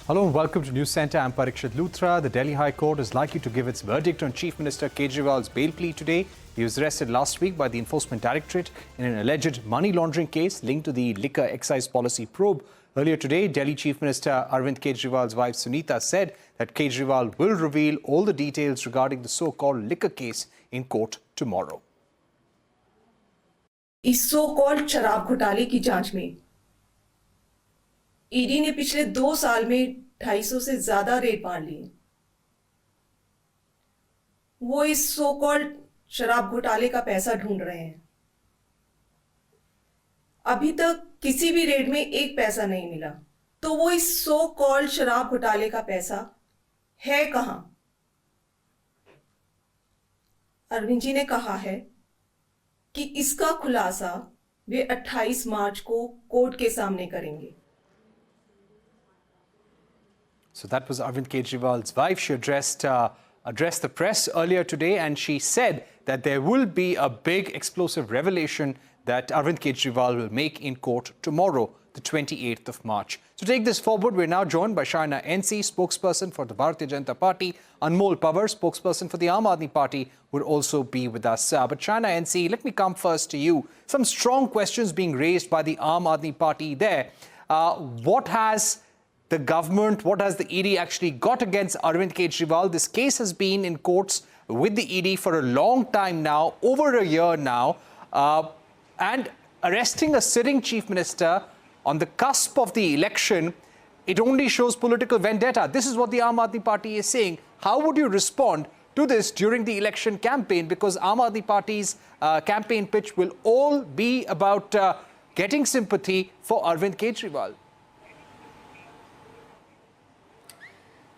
Hello and welcome to News Centre. I'm Parikshit Luthra. The Delhi High Court is likely to give its verdict on Chief Minister Kejriwal's bail plea today. He was arrested last week by the Enforcement Directorate in an alleged money laundering case linked to the liquor excise policy probe. Earlier today, Delhi Chief Minister Arvind Kejriwal's wife Sunita said that Kejriwal will reveal all the details regarding the so-called liquor case in court tomorrow. इस so called शराब घोटाले की जांच में ED ने पिछले 2 साल में 250 से ज्यादा रेड मार लिए। वो इस सो कॉल्ड शराब घोटाले का पैसा ढूंढ रहे हैं। अभी तक किसी भी रेड में एक पैसा नहीं मिला, तो वो इस सो कॉल्ड शराब घोटाले का पैसा है कहां? अरविंद जी ने कहा है कि इसका खुलासा वे 28 मार्च को कोर्ट के सामने करेंगे। So that was Arvind Kejriwal's wife. She addressed the press earlier today, and she said that there will be a big explosive revelation that Arvind Kejriwal will make in court tomorrow, the 28th of March. To take this forward, we're now joined by Shaina NC, spokesperson for the Bharatiya Janata Party. Anmol, spokesperson for the Aam Aadmi Party, will also be with us. But Shaina NC, let me come first to you. Some strong questions being raised by the Aam Aadmi Party there. What has the government, what has the ED actually got against Arvind Kejriwal? This case has been in courts with the ED for a long time now, over a year now, and arresting a sitting chief minister on the cusp of the election, it only shows political vendetta. This is what the Aam Aadmi Party is saying. How would you respond to this during the election campaign? Because Aam Aadmi Party's campaign pitch will all be about getting sympathy for Arvind Kejriwal.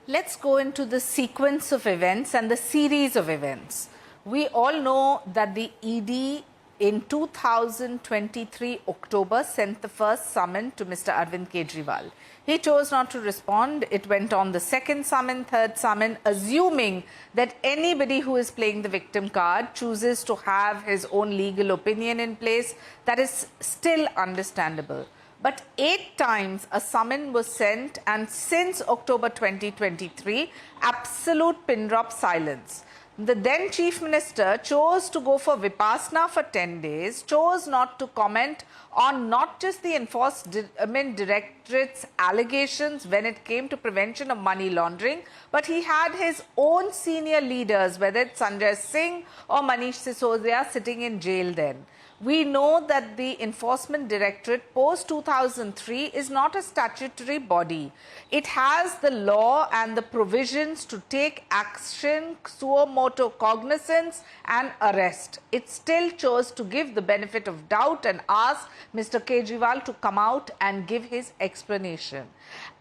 Let's go into the sequence of events and the series of events. We all know that the ED in 2023 October sent the first summon to Mr. Arvind Kejriwal. He chose not to respond. It went on the second summon, third summon, assuming that anybody who is playing the victim card chooses to have his own legal opinion in place. That is still understandable. But 8 times a summon was sent, and since October 2023, absolute pin drop silence. The then Chief Minister chose to go for Vipassana for 10 days, chose not to comment on not just the Enforcement Directorate's allegations when it came to prevention of money laundering, but he had his own senior leaders, whether it's Sanjay Singh or Manish Sisodia, sitting in jail then. We know that the Enforcement Directorate post-2003 is not a statutory body. It has the law and the provisions to take action, suo motu cognizance and arrest. It still chose to give the benefit of doubt and ask Mr. Kejriwal to come out and give his explanation.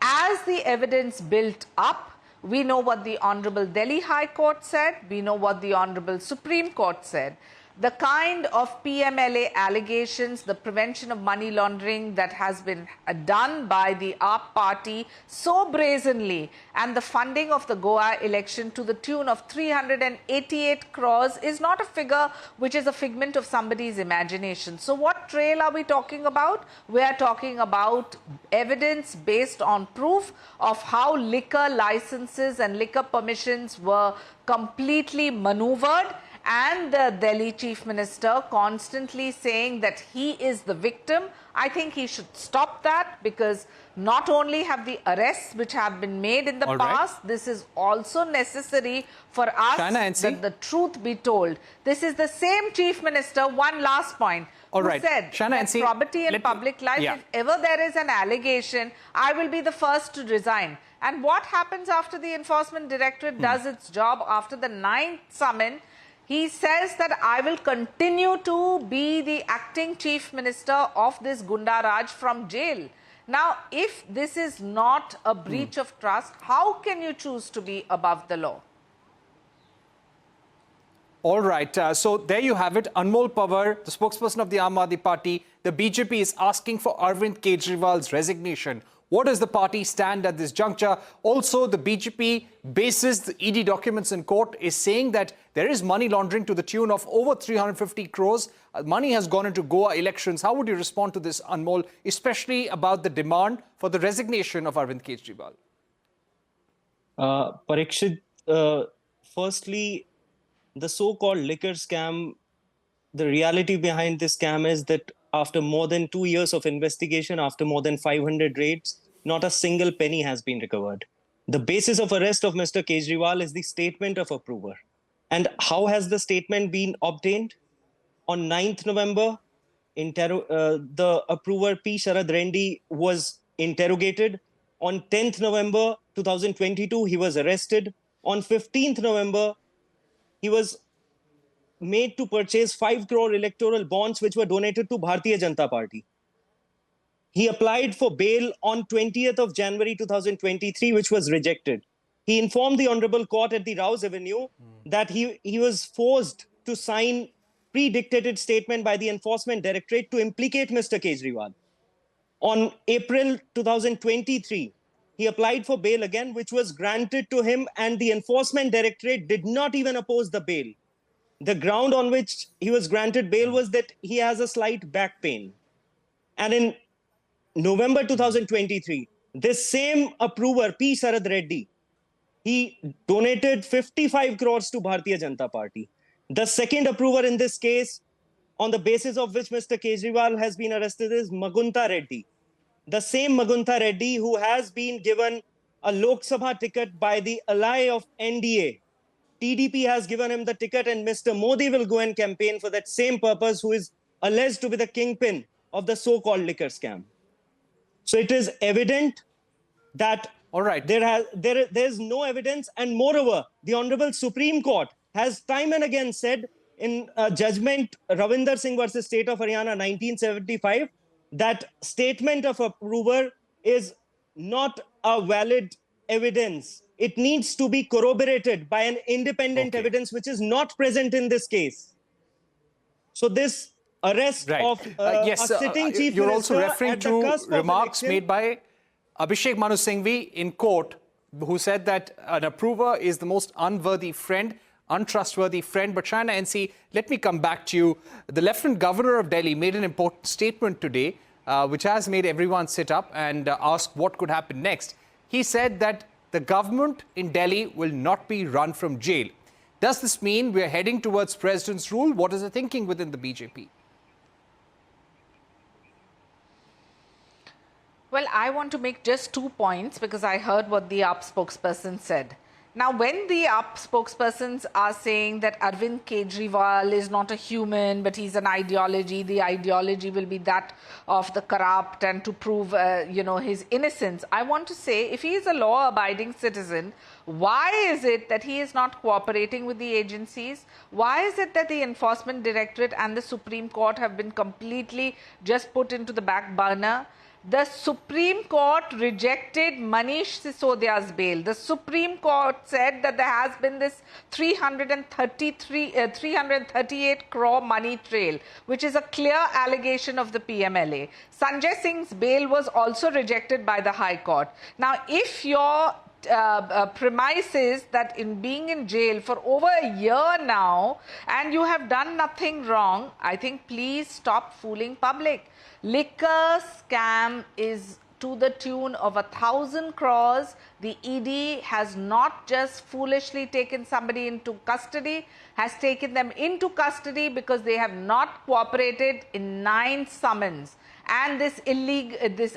As the evidence built up, we know what the Honorable Delhi High Court said, we know what the Honorable Supreme Court said. The kind of PMLA allegations, the prevention of money laundering that has been done by the AAP party so brazenly, and the funding of the Goa election to the tune of 388 crores is not a figure which is a figment of somebody's imagination. So what trail are we talking about? We are talking about evidence based on proof of how liquor licenses and liquor permissions were completely maneuvered, and the Delhi Chief Minister constantly saying that he is the victim. I think he should stop that, because not only have the arrests which have been made in the past, this is also necessary for us that the truth be told. This is the same Chief Minister, one last point, who said that property and public life, if ever there is an allegation, I will be the first to resign. And what happens after the Enforcement Directorate does its job after the 9th summon? He says that I will continue to be the acting chief minister of this Gunda Raj from jail. Now, if this is not a breach of trust, how can you choose to be above the law? All right. So there you have it. Anmol, the spokesperson of the Aam Aadmi Party. The BJP is asking for Arvind Kejriwal's resignation. What does the party stand at this juncture? Also, the BJP bases the ED documents in court is saying that there is money laundering to the tune of over 350 crores. Money has gone into Goa elections. How would you respond to this, Anmol, especially about the demand for the resignation of Arvind Kejriwal? Parikshit, firstly, the so-called liquor scam, the reality behind this scam is that after more than 2 years of investigation, after more than 500 raids, not a single penny has been recovered. The basis of arrest of Mr. Kejriwal is the statement of approver. And how has the statement been obtained? On 9th November, the approver P. Sharad Reddy was interrogated. On 10th November 2022, he was arrested. On 15th November, he was made to purchase 5 crore electoral bonds which were donated to Bharatiya Janata Party. He applied for bail on 20th of January 2023, which was rejected. He informed the Honorable Court at the Rouse Avenue that he was forced to sign pre-dictated statement by the Enforcement Directorate to implicate Mr. Kejriwal. On April 2023, he applied for bail again, which was granted to him, and the Enforcement Directorate did not even oppose the bail. The ground on which he was granted bail was that he has a slight back pain. And in November 2023, this same approver, P. Sharad Reddy, he donated 55 crores to Bharatiya Janata Party. The second approver in this case, on the basis of which Mr. Kejriwal has been arrested, is Magunta Reddy. The same Magunta Reddy who has been given a Lok Sabha ticket by the ally of NDA. TDP has given him the ticket, and Mr. Modi will go and campaign for that same purpose, who is alleged to be the kingpin of the so-called liquor scam. So it is evident that all right, there's no evidence, and moreover, the Honorable Supreme Court has time and again said in judgment Ravinder Singh versus State of Haryana 1975 that statement of approver is not a valid evidence. It needs to be corroborated by an independent evidence, which is not present in this case. So this arrest of a sitting chief you're minister also referring to remarks election, made by Abhishek Manu Singhvi in court, who said that an approver is the most unworthy friend, untrustworthy friend. But Shaina NC, let me come back to you. The Lieutenant Governor of Delhi made an important statement today, which has made everyone sit up and ask what could happen next. He said that the government in Delhi will not be run from jail. Does this mean we're heading towards President's rule? What is the thinking within the BJP? Well, I want to make just 2 points because I heard what the AAP spokesperson said. Now, when the AAP spokespersons are saying that Arvind Kejriwal is not a human, but he's an ideology, the ideology will be that of the corrupt, and to prove, his innocence, I want to say, if he is a law-abiding citizen, why is it that he is not cooperating with the agencies? Why is it that the Enforcement Directorate and the Supreme Court have been completely just put into the back burner? The Supreme Court rejected Manish Sisodia's bail. The Supreme Court said that there has been this 338 crore money trail, which is a clear allegation of the PMLA. Sanjay Singh's bail was also rejected by the High Court. Now, if your premise is that in being in jail for over a year now and you have done nothing wrong, I think please stop fooling public. Liquor scam is to the tune of 1,000 crores. The ED has not just foolishly taken somebody into custody, has taken them into custody because they have not cooperated in 9 summons. And this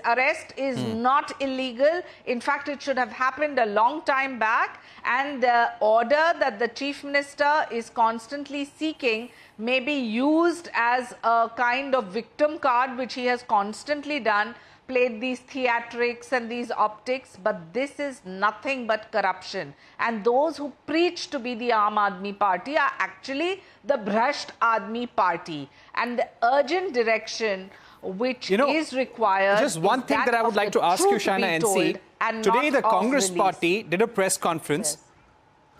arrest is not illegal. In fact, it should have happened a long time back. And the order that the Chief Minister is constantly seeking may be used as a kind of victim card, which he has constantly done, played these theatrics and these optics, but this is nothing but corruption. And those who preach to be the Aam Aadmi Party are actually the Bhrasht Aadmi Party. And the urgent direction which is required. Just one thing that I would like to ask you, Shaina NC. Today, the Congress party did a press conference,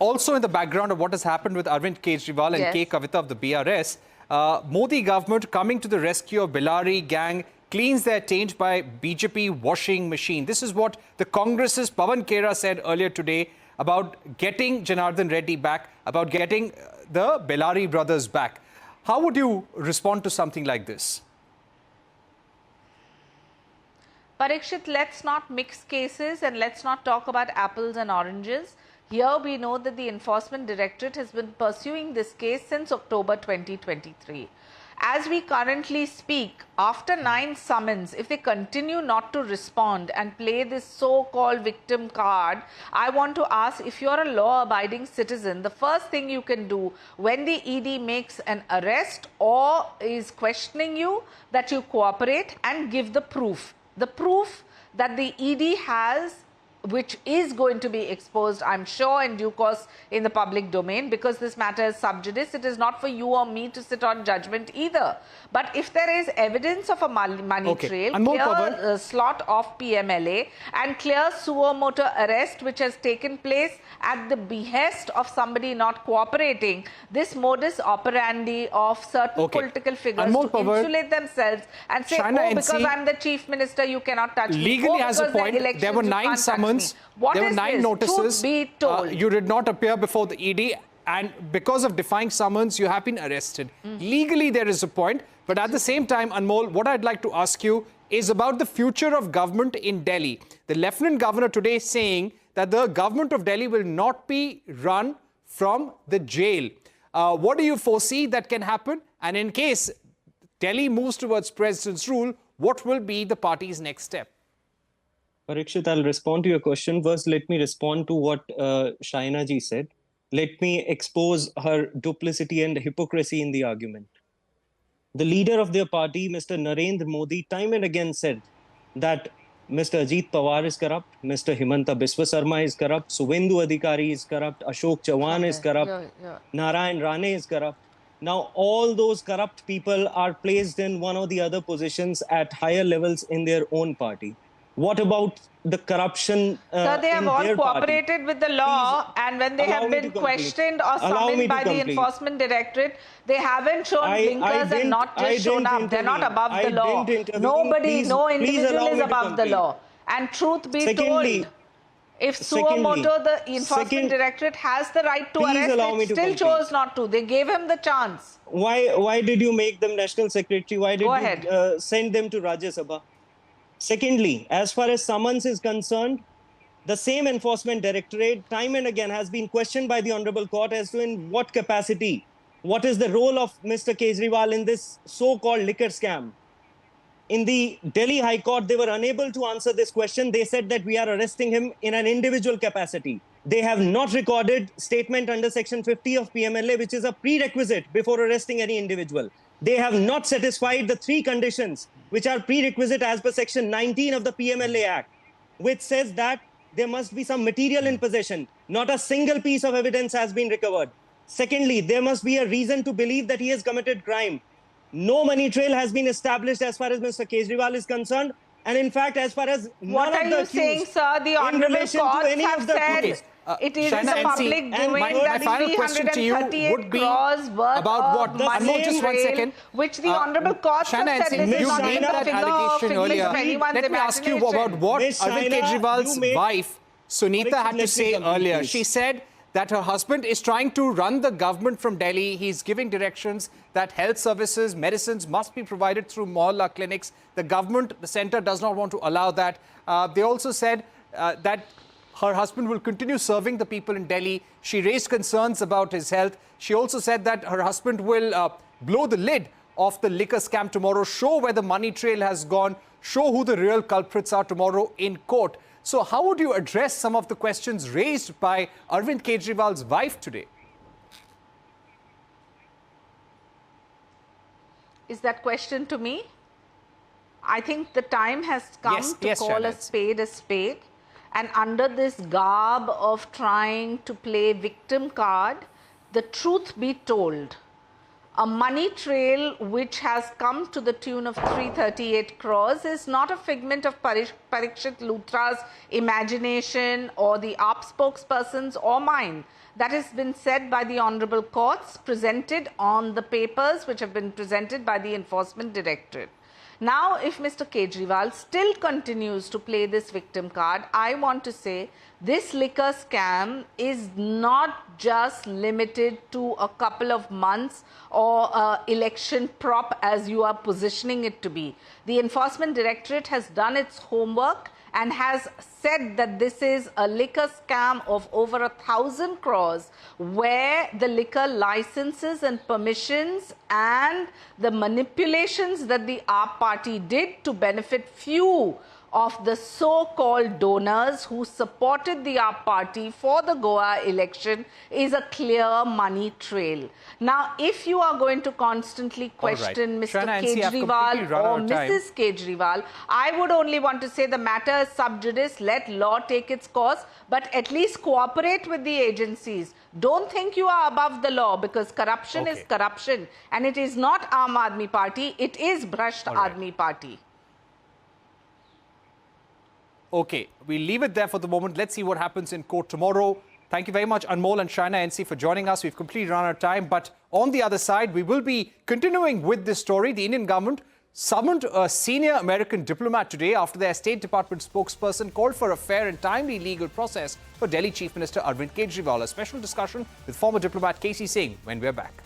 also in the background of what has happened with Arvind Kejriwal and K. Kavita of the BRS. Modi government coming to the rescue of Bellary gang, cleans their taint by BJP washing machine. This is what the Congress's Pawan Khera said earlier today about getting Janardhan Reddy back, about getting the Bellary brothers back. How would you respond to something like this? Parikshit, let's not mix cases and let's not talk about apples and oranges. Here we know that the Enforcement Directorate has been pursuing this case since October 2023. As we currently speak, after 9 summons, if they continue not to respond and play this so-called victim card, I want to ask, if you're a law-abiding citizen, the first thing you can do when the ED makes an arrest or is questioning you, that you cooperate and give the proof. The proof that the ED has, which is going to be exposed, I'm sure, in due course in the public domain, because this matter is sub judice. It is not for you or me to sit on judgment either. But if there is evidence of a money trail, clear slot of PMLA and clear suo motu arrest which has taken place at the behest of somebody not cooperating, this modus operandi of certain political figures Anmol to insulate themselves and say, Shaina, oh, because I'm the chief minister, you cannot touch me. Legally Oh, has a because point. There were 9 summons. There were 9 notices. Be told. You did not appear before the ED, and because of defying summons, you have been arrested. Legally, there is a point. But at the same time, Anmol, what I'd like to ask you is about the future of government in Delhi. The Lieutenant Governor today is saying that the government of Delhi will not be run from the jail. What do you foresee that can happen? And in case Delhi moves towards president's rule, what will be the party's next step? Parikshit, I'll respond to your question. First, let me respond to what Shaina ji said. Let me expose her duplicity and hypocrisy in the argument. The leader of their party, Mr. Narendra Modi, time and again said that Mr. Ajit Pawar is corrupt, Mr. Himanta Biswa Sarma is corrupt, Suvendu Adhikari is corrupt, Ashok Chavan is corrupt, Narayan Rane is corrupt. Now, all those corrupt people are placed in one or the other positions at higher levels in their own party. What about the corruption Sir, they have all cooperated party? with the law. Please, and when they have been questioned or summoned by the Enforcement Directorate, they haven't shown blinkers and not just shown up. They're not above the law. Nobody, no individual is above the law. And truth be told, if suo motu, the Enforcement Directorate has the right to arrest, it still chose not to. They gave him the chance. Why did you make them National Secretary? Why did you send them to Rajya Sabha? Secondly, as far as summons is concerned, the same Enforcement Directorate time and again has been questioned by the Honorable Court as to in what capacity, what is the role of Mr. Kejriwal in this so-called liquor scam. In the Delhi High Court, they were unable to answer this question. They said that we are arresting him in an individual capacity. They have not recorded statement under Section 50 of PMLA, which is a prerequisite before arresting any individual. They have not satisfied the 3 conditions which are prerequisite as per Section 19 of the PMLA Act, which says that there must be some material in possession. Not a single piece of evidence has been recovered. Secondly, there must be a reason to believe that he has committed crime. No money trail has been established as far as Mr. Kejriwal is concerned. And in fact, as far as what are you saying, sir? The Honorable Courts have said it is in the public domain that 338 crores worth of money trail, which the Honorable Courts have said this is not even a figment of anyone's Let me ask you about what Arvind Kejriwal's wife, Sunita, had to say earlier. She said that her husband is trying to run the government from Delhi. He's giving directions that health services, medicines must be provided through mohalla clinics. The government, the centre does not want to allow that. They also said that her husband will continue serving the people in Delhi. She raised concerns about his health. She also said that her husband will blow the lid off the liquor scam tomorrow, show where the money trail has gone, show who the real culprits are tomorrow in court. So how would you address some of the questions raised by Arvind Kejriwal's wife today? Is that question to me? I think the time has come to call a spade a spade. And under this garb of trying to play victim card, the truth be told, a money trail which has come to the tune of 338 crores is not a figment of Parikshit Luthra's imagination or the AAP spokespersons or mine. That has been said by the Honorable Courts, presented on the papers which have been presented by the Enforcement Directorate. Now, if Mr. Kejriwal still continues to play this victim card, I want to say this liquor scam is not just limited to a couple of months or election prop as you are positioning it to be. The Enforcement Directorate has done its homework and has said that this is a liquor scam of over 1,000 crores, where the liquor licenses and permissions and the manipulations that the AAP party did to benefit few of the so-called donors who supported the AAP party for the Goa election is a clear money trail. Now, if you are going to constantly question Mr. Shaina, NC, I've Kejriwal completely run or out of time. Mrs. Kejriwal, I would only want to say the matter is sub judice, let law take its course, but at least cooperate with the agencies. Don't think you are above the law, because corruption is corruption, and it is not Aam Aadmi Party, it is Bhrasht Aadmi Party. Okay, we'll leave it there for the moment. Let's see what happens in court tomorrow. Thank you very much, Anmol and Shaina NC, for joining us. We've completely run out of time. But on the other side, we will be continuing with this story. The Indian government summoned a senior American diplomat today after their State Department spokesperson called for a fair and timely legal process for Delhi Chief Minister Arvind Kejriwal. A special discussion with former diplomat K.C. Singh when we're back.